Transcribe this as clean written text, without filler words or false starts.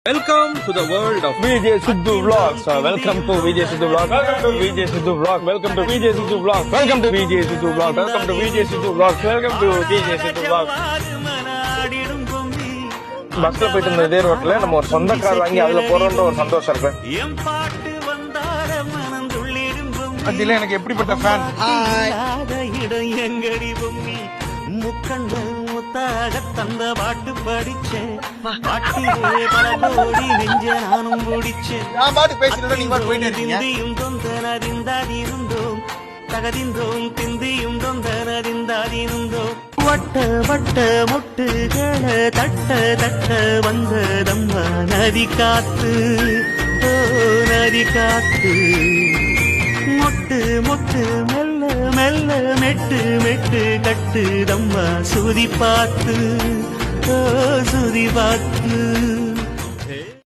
Welcome to the world of VJ Sidhu Vlogs. Welcome to VJ Sidhu Vlog. Welcome to VJ Sidhu Vlog. Welcome to VJ Sidhu Vlog. Welcome to VJ Sidhu Vlog. Welcome to VJ Sidhu Vlog. Welcome to VJ Sidhu Vlog. பஸ்ல போயிட்டு இருந்த இதே ரோட்ல நம்ம ஒரு சொந்த car வாங்கி அதுல போறோம்ன்ற ஒரு சந்தோஷம் இருக்கு. அதுல எனக்கு எப்படிப்பட்ட ஃபேன். முத்தாக தந்த பாட்டு படிச்சேன் பாட்டிலே பல கோடி நெஞ்ச நானும் முடிச்சேன் திந்தியும் தொந்தனதிந்தாதிருந்தோம் தகதிந்தோம் திந்தியும் தொந்தனதிந்தாதிருந்தோம் வட்ட வட்ட முட்டுகளை தட்ட தட்ட வந்ததம்மா நதி காத்து ஓ நதி காத்து மொட்டு மொட்டு மெல்ல மெல்ல மெட்டு மெட்டு கட்டு தம்மா சுதி பார்த்து சுதி பார்த்து